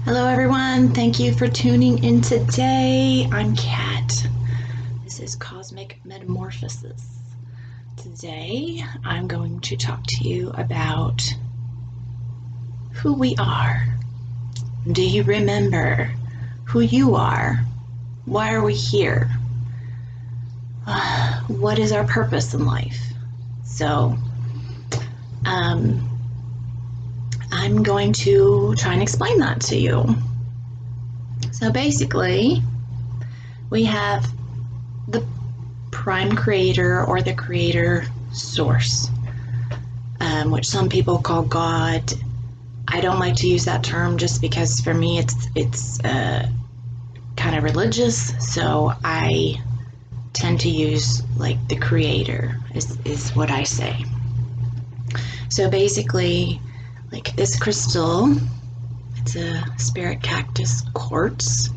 Hello everyone, thank you for tuning in today. I'm Kat. This is Cosmic Metamorphosis. Today I'm going to talk to you about who we are. Do you remember who you are? Why are we here? What is our purpose in life? So, I'm going to try and explain that to you. So basically, we have the prime creator or the creator source, which some people call God. I don't like to use that term just because for me it's kind of religious, so I tend to use like the creator is what I say. So basically, like this crystal, it's a spirit cactus quartz.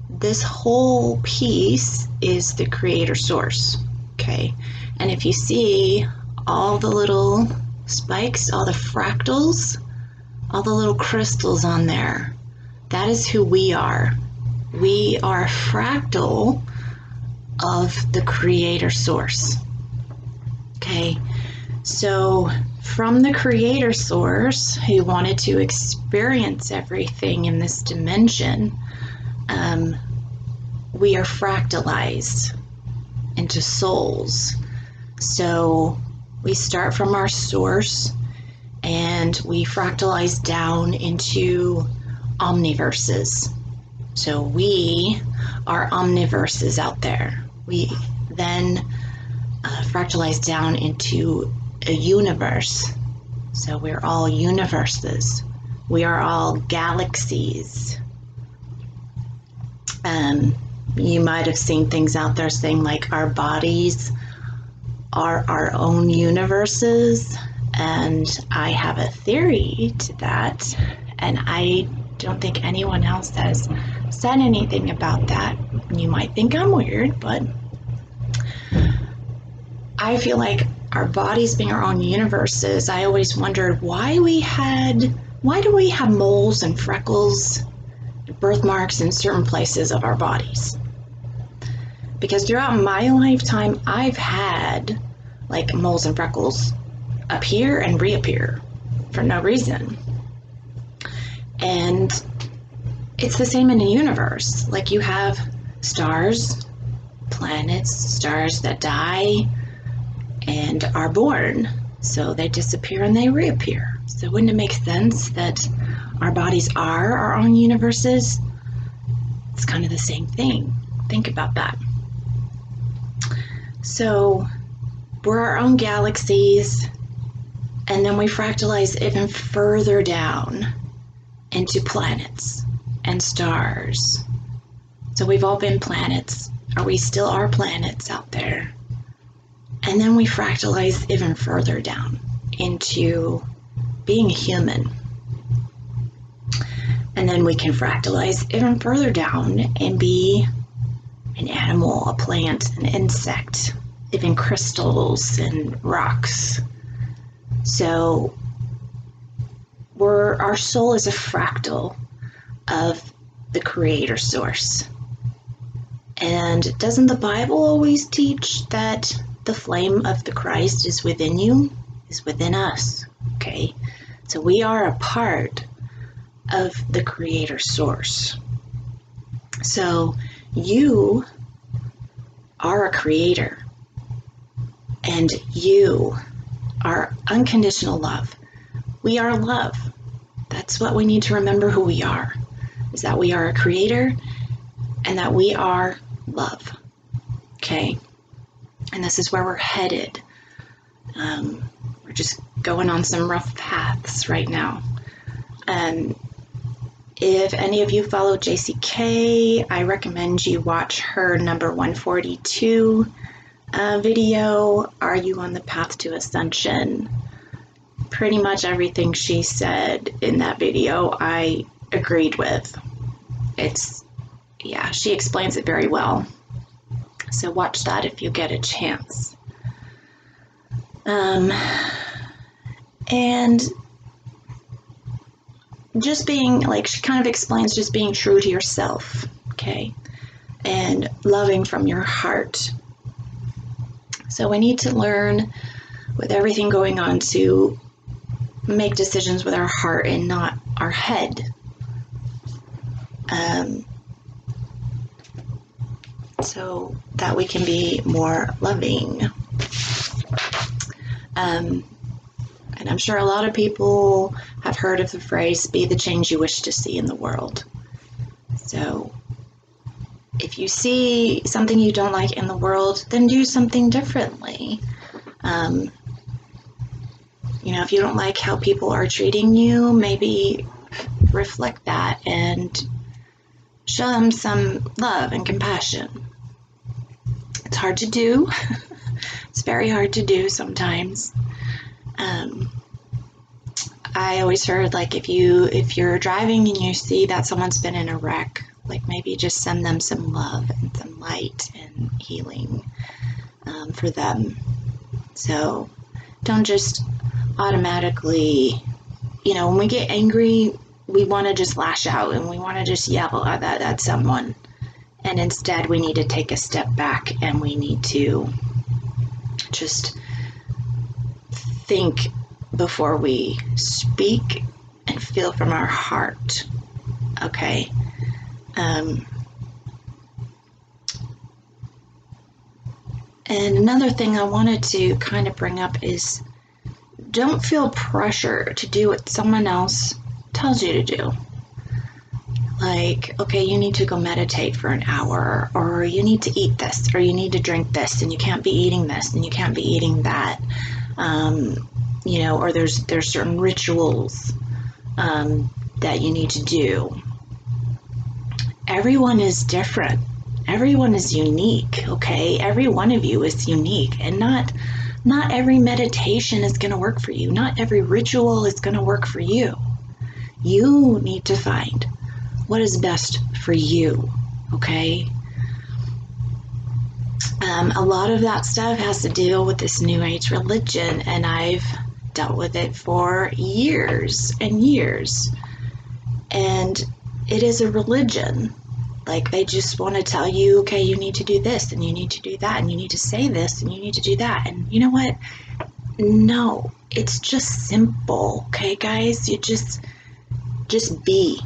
This whole piece is the creator source, okay? And if you see all the little spikes, all the fractals, all the little crystals on there, that is who we are. We are a fractal of the creator source, okay? So from the creator source who wanted to experience everything in this dimension, we are fractalized into souls. So we start from our source and we fractalize down into omniverses. So we are omniverses out there. We then fractalize down into a universe. So we're all universes. We are all galaxies. You might have seen things out there saying like our bodies are our own universes, and I have a theory to that, and I don't think anyone else has said anything about that. You might think I'm weird, but I feel like our bodies being our own universes, I always wondered why do we have moles and freckles, birthmarks in certain places of our bodies? Because throughout my lifetime, I've had like moles and freckles appear and reappear for no reason. And it's the same in the universe. Like you have stars, planets, stars that die and are born. So they disappear and they reappear. So wouldn't it make sense that our bodies are our own universes? It's kind of the same thing. Think about that. So we're our own galaxies, and then we fractalize even further down into planets and stars. So we've all been planets, or we still are planets out there. And then we fractalize even further down into being a human. And then we can fractalize even further down and be an animal, a plant, an insect, even crystals and rocks. So our soul is a fractal of the creator source. And doesn't the Bible always teach that the flame of the Christ is within you, is within us? Okay, so we are a part of the creator source. So you are a creator, and you are unconditional love. We are love. That's what we need to remember who we are, is that we are a creator and that we are love. Okay, and this is where we're headed. We're just going on some rough paths right now. If any of you follow JCK, I recommend you watch her number 142 video, Are You on the Path to Ascension? Pretty much everything she said in that video I agreed with. She explains it very well. So watch that if you get a chance. And just being, like, she kind of explains just being true to yourself, okay, and loving from your heart. So we need to learn, with everything going on, to make decisions with our heart and not our head. So that we can be more loving. And I'm sure a lot of people have heard of the phrase, be the change you wish to see in the world. So if you see something you don't like in the world, then do something differently. If you don't like how people are treating you, maybe reflect that and show them some love and compassion. It's hard to do. It's very hard to do sometimes. I always heard, like, if you're driving and you see that someone's been in a wreck, like, maybe just send them some love and some light and healing for them. So don't just automatically, when we get angry, we want to just lash out and we want to just yell at someone. And instead, we need to take a step back and we need to just think before we speak and feel from our heart. Okay. And another thing I wanted to kind of bring up is, don't feel pressure to do what someone else tells you to do. Like, okay, you need to go meditate for an hour, or you need to eat this, or you need to drink this, and you can't be eating this, and you can't be eating that. Or there's certain rituals that you need to do. Everyone is different. Everyone is unique, okay? Every one of you is unique, and not every meditation is going to work for you. Not every ritual is going to work for you. You need to find what is best for you, okay? A lot of that stuff has to deal with this New Age religion, and I've dealt with it for years and years. And it is a religion. Like, they just want to tell you, okay, you need to do this, and you need to do that, and you need to say this, and you need to do that. And you know what? No, it's just simple, okay, guys? You just be.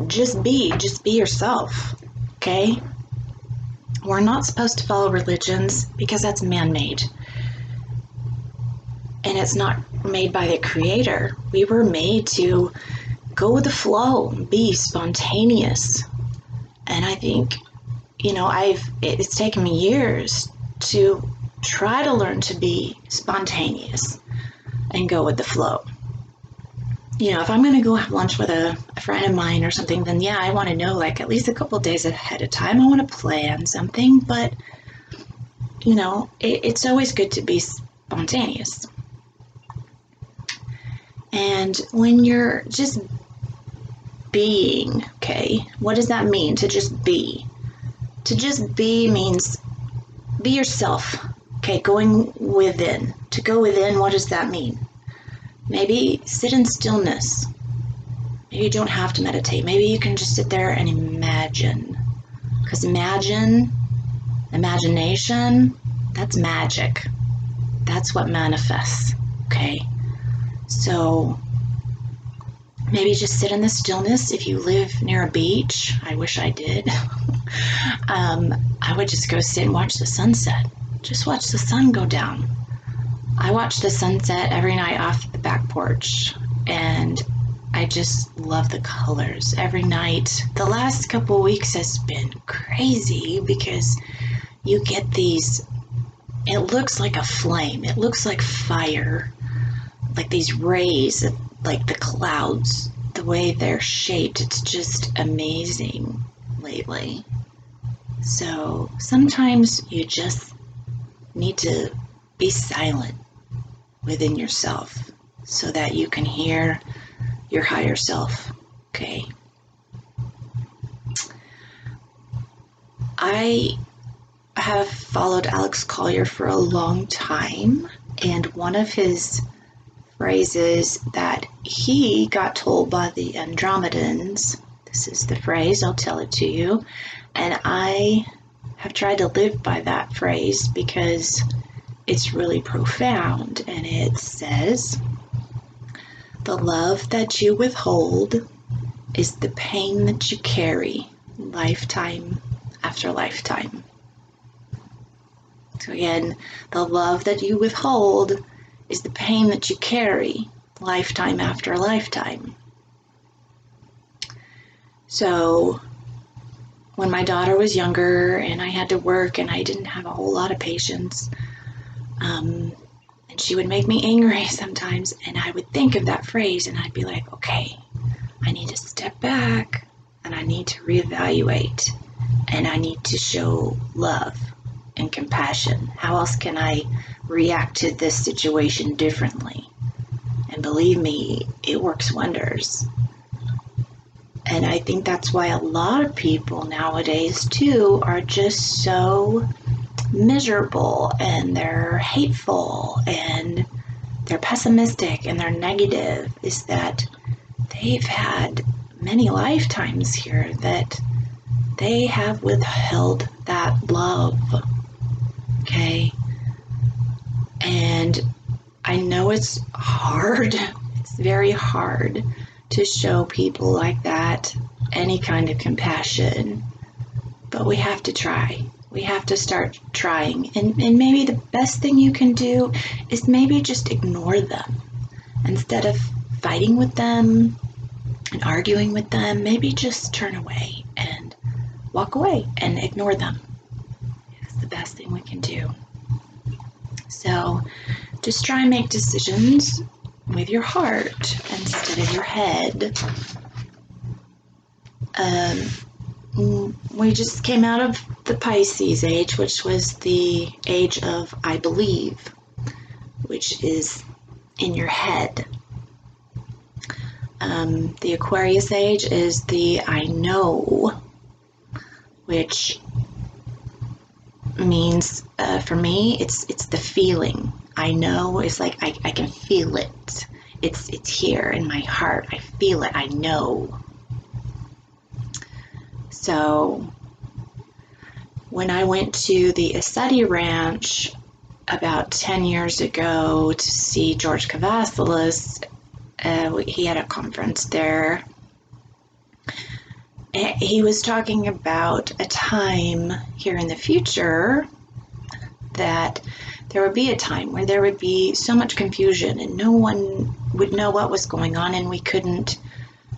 Just be yourself, okay? We're not supposed to follow religions because that's man-made. And it's not made by the Creator. We were made to go with the flow, be spontaneous. And I think, it's taken me years to try to learn to be spontaneous and go with the flow. If I'm going to go have lunch with a friend of mine or something, then yeah, I want to know, like, at least a couple days ahead of time. I want to plan something, but, it's always good to be spontaneous. And when you're just being, okay, what does that mean, to just be? To just be means be yourself, okay, going within. To go within, what does that mean? Maybe sit in stillness. Maybe you don't have to meditate. Maybe you can just sit there and imagine. Because imagination, that's magic. That's what manifests, okay? So maybe just sit in the stillness. If you live near a beach, I wish I did, I would just go sit and watch the sunset. Just watch the sun go down. I watch the sunset every night off the back porch, and I just love the colors every night. The last couple of weeks has been crazy because you get these, it looks like a flame, it looks like fire, like these rays, like the clouds, the way they're shaped, it's just amazing lately. So sometimes you just need to be silent within yourself so that you can hear your higher self, okay? I have followed Alex Collier for a long time, and one of his phrases that he got told by the Andromedans. This is the phrase, I'll tell it to you. And I have tried to live by that phrase because it's really profound. And it says, "The love that you withhold is the pain that you carry lifetime after lifetime." So again, the love that you withhold is the pain that you carry lifetime after lifetime. So when my daughter was younger and I had to work and I didn't have a whole lot of patience, and she would make me angry sometimes, and I would think of that phrase and I'd be like, okay, I need to step back and I need to reevaluate and I need to show love and compassion. How else can I react to this situation differently? And believe me, it works wonders. And I think that's why a lot of people nowadays too are just so miserable, and they're hateful, and they're pessimistic, and they're negative, is that they've had many lifetimes here that they have withheld that love. Okay? And I know it's hard. It's very hard to show people like that any kind of compassion, but we have to try. We have to start trying. And maybe the best thing you can do is maybe just ignore them. Instead of fighting with them and arguing with them, maybe just turn away and walk away and ignore them. It's the best thing we can do. So just try and make decisions with your heart instead of your head. We just came out of the Pisces age, which was the age of I believe, which is in your head. The Aquarius age is the I know, which means for me it's the feeling. I know is like I can feel it. It's here in my heart. I feel it. I know. So when I went to the Assetti Ranch about 10 years ago to see George Kavasilis, he had a conference there. He was talking about a time here in the future that there would be a time where there would be so much confusion and no one would know what was going on, and we couldn't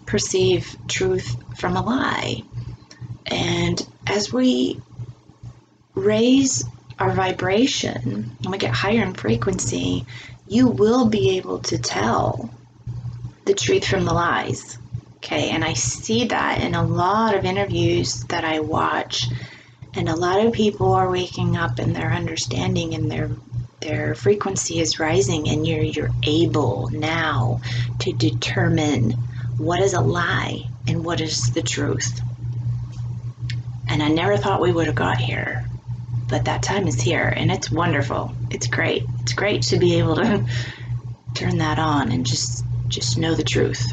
perceive truth from a lie. And as we raise our vibration and we get higher in frequency, you will be able to tell the truth from the lies. Okay, and I see that in a lot of interviews that I watch, and a lot of people are waking up and their understanding and their frequency is rising, and you're able now to determine what is a lie and what is the truth. And I never thought we would have got here, but that time is here, and it's wonderful. It's great. It's great to be able to turn that on and just know the truth.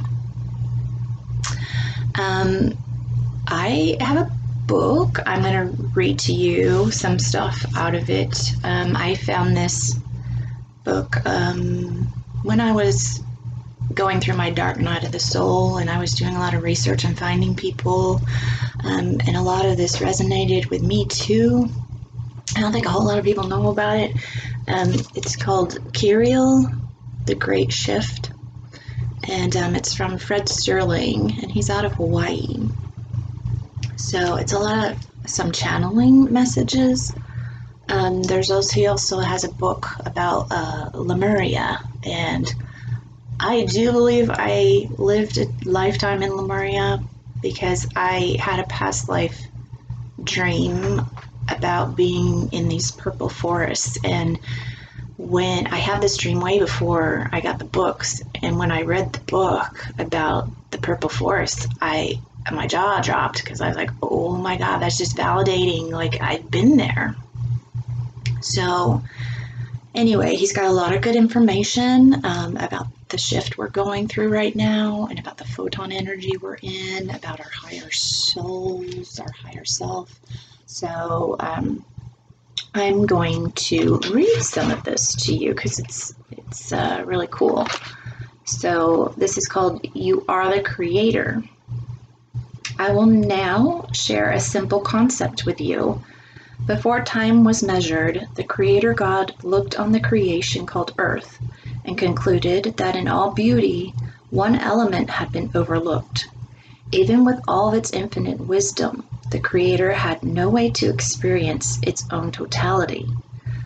I have a book. I'm going to read to you some stuff out of it. I found this book when I was going through my dark night of the soul, and I was doing a lot of research and finding people, and a lot of this resonated with me too. I don't think a whole lot of people know about it. It's called Kirill, The Great Shift, and it's from Fred Sterling, and he's out of Hawaii. So it's a lot of some channeling messages. He also has a book about Lemuria, and I do believe I lived a lifetime in Lemuria because I had a past life dream about being in these purple forests. And when I had this dream way before I got the books, and when I read the book about the purple forest, my jaw dropped because I was like, oh my God, that's just validating, like I've been there. So anyway, he's got a lot of good information about the shift we're going through right now and about the photon energy we're in, about our higher souls, our higher self. So I'm going to read some of this to you because it's really cool. So this is called You Are the Creator. I will now share a simple concept with you. Before time was measured, the Creator God looked on the creation called Earth and concluded that in all beauty, one element had been overlooked. Even with all of its infinite wisdom, the Creator had no way to experience its own totality.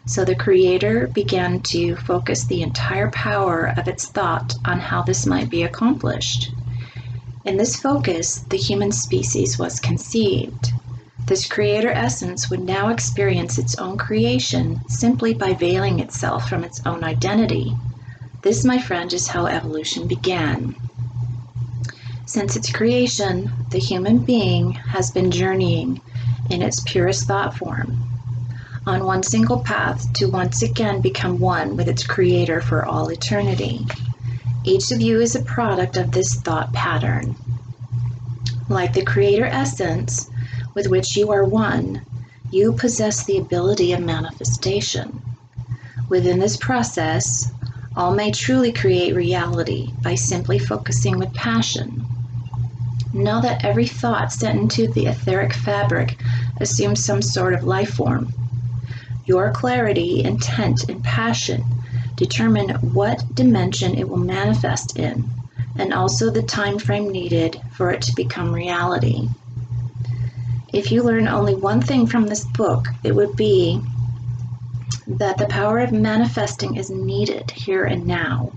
So the Creator began to focus the entire power of its thought on how this might be accomplished. In this focus, the human species was conceived. This Creator essence would now experience its own creation simply by veiling itself from its own identity. This, my friend, is how evolution began. Since its creation, the human being has been journeying in its purest thought form, on one single path to once again become one with its Creator for all eternity. Each of you is a product of this thought pattern. Like the Creator essence with which you are one, you possess the ability of manifestation. Within this process, all may truly create reality by simply focusing with passion. Know that every thought sent into the etheric fabric assumes some sort of life form. Your clarity, intent, and passion determine what dimension it will manifest in, and also the time frame needed for it to become reality. If you learn only one thing from this book, it would be that the power of manifesting is needed here and now.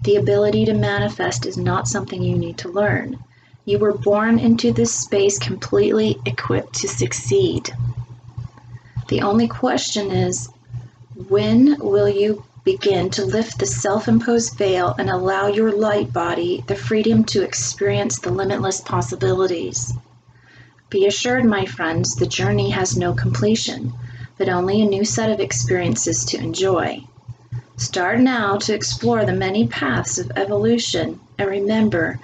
The ability to manifest is not something you need to learn. You were born into this space completely equipped to succeed. The only question is, when will you begin to lift the self-imposed veil and allow your light body the freedom to experience the limitless possibilities? Be assured, my friends, the journey has no completion, but only a new set of experiences to enjoy. Start now to explore the many paths of evolution, and remember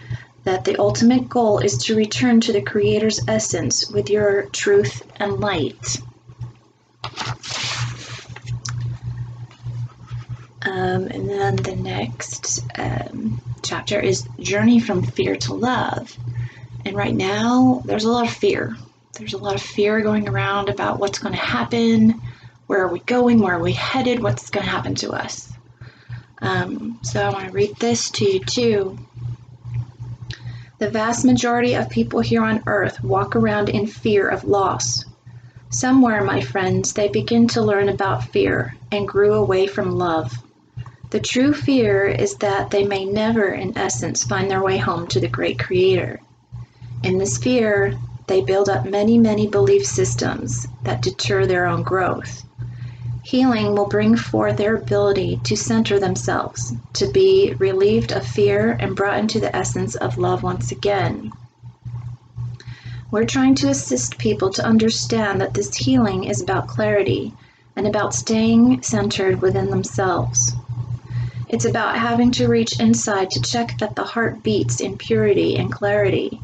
that the ultimate goal is to return to the Creator's essence with your truth and light. And then the next chapter is Journey from Fear to Love. And right now, there's a lot of fear. There's a lot of fear going around about what's going to happen, where are we going, where are we headed, what's going to happen to us. So I want to read this to you too. The vast majority of people here on Earth walk around in fear of loss. Somewhere, my friends, they begin to learn about fear and grew away from love. The true fear is that they may never, in essence, find their way home to the great Creator. In this fear, they build up many, many belief systems that deter their own growth. Healing will bring forth their ability to center themselves, to be relieved of fear and brought into the essence of love once again. We're trying to assist people to understand that this healing is about clarity and about staying centered within themselves. It's about having to reach inside to check that the heart beats in purity and clarity.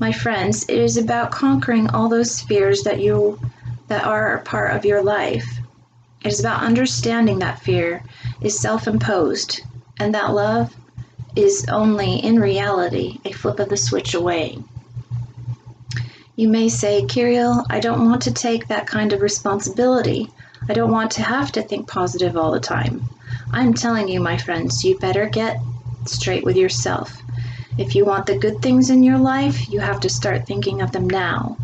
My friends, it is about conquering all those fears that are a part of your life. It is about understanding that fear is self-imposed and that love is only, in reality, a flip of the switch away. You may say, Kirill, I don't want to take that kind of responsibility. I don't want to have to think positive all the time. I'm telling you, my friends, you better get straight with yourself. If you want the good things in your life, you have to start thinking of them now.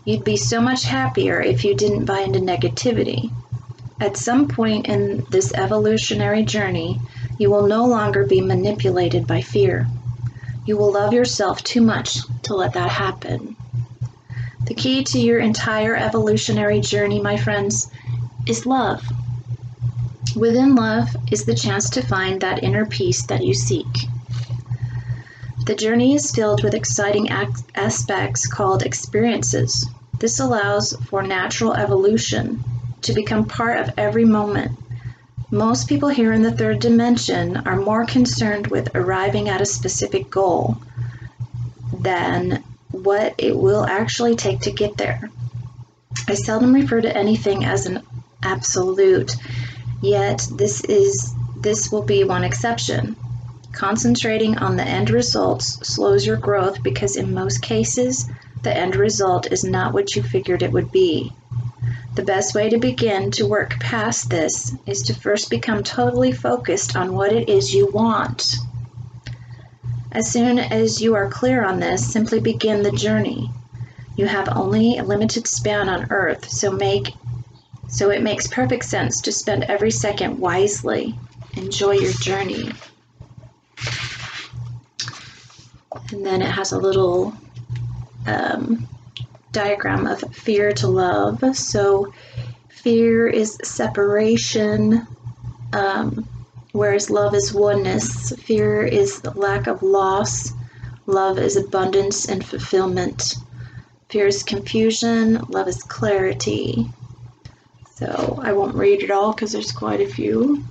You'd be so much happier if you didn't buy into negativity. At some point in this evolutionary journey, you will no longer be manipulated by fear. You will love yourself too much to let that happen. The key to your entire evolutionary journey, my friends, is love. Within love is the chance to find that inner peace that you seek. The journey is filled with exciting aspects called experiences. This allows for natural evolution to become part of every moment. Most people here in the third dimension are more concerned with arriving at a specific goal than what it will actually take to get there. I seldom refer to anything as an absolute, yet this will be one exception. Concentrating on the end results slows your growth because in most cases, the end result is not what you figured it would be. The best way to begin to work past this is to first become totally focused on what it is you want. As soon as you are clear on this, simply begin the journey. You have only a limited span on Earth, so it makes perfect sense to spend every second wisely. Enjoy your journey. And then it has a little diagram of fear to love. So fear is separation, whereas love is oneness. Fear is the lack of loss. Love is abundance and fulfillment. Fear is confusion. Love is clarity. So I won't read it all because there's quite a few,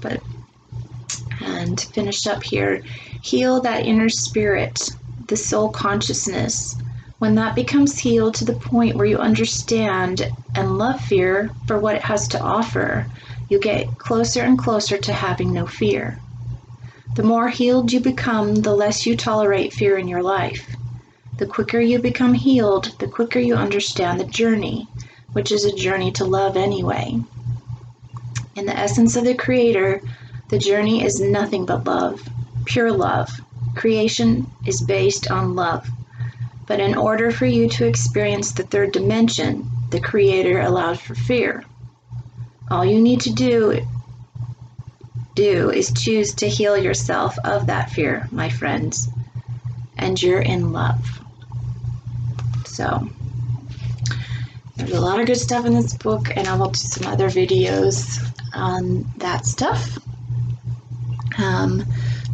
and to finish up here, heal that inner spirit, the soul consciousness. When that becomes healed to the point where you understand and love fear for what it has to offer, you get closer and closer to having no fear. The more healed you become, the less you tolerate fear in your life. The quicker you become healed, the quicker you understand the journey, which is a journey to love anyway. In the essence of the Creator, the journey is nothing but love, pure love. Creation is based on love. But in order for you to experience the third dimension, the Creator allowed for fear. All you need to do is choose to heal yourself of that fear, my friends, and you're in love. So, there's a lot of good stuff in this book, and I will do some other videos on that stuff.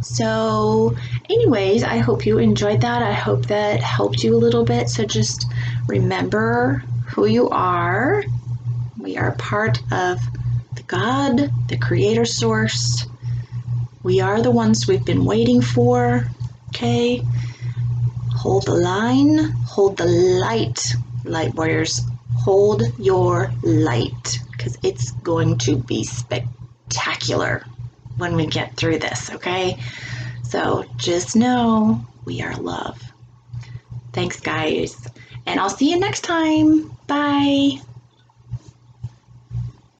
So anyways, I hope you enjoyed that. I hope that helped you a little bit. So just remember who you are. We are part of the God, the Creator Source. We are the ones we've been waiting for. Okay? Hold the line. Hold the light, light warriors. Hold your light, because it's going to be spectacular when we get through this, okay? So just know we are love. Thanks, guys. And I'll see you next time. Bye.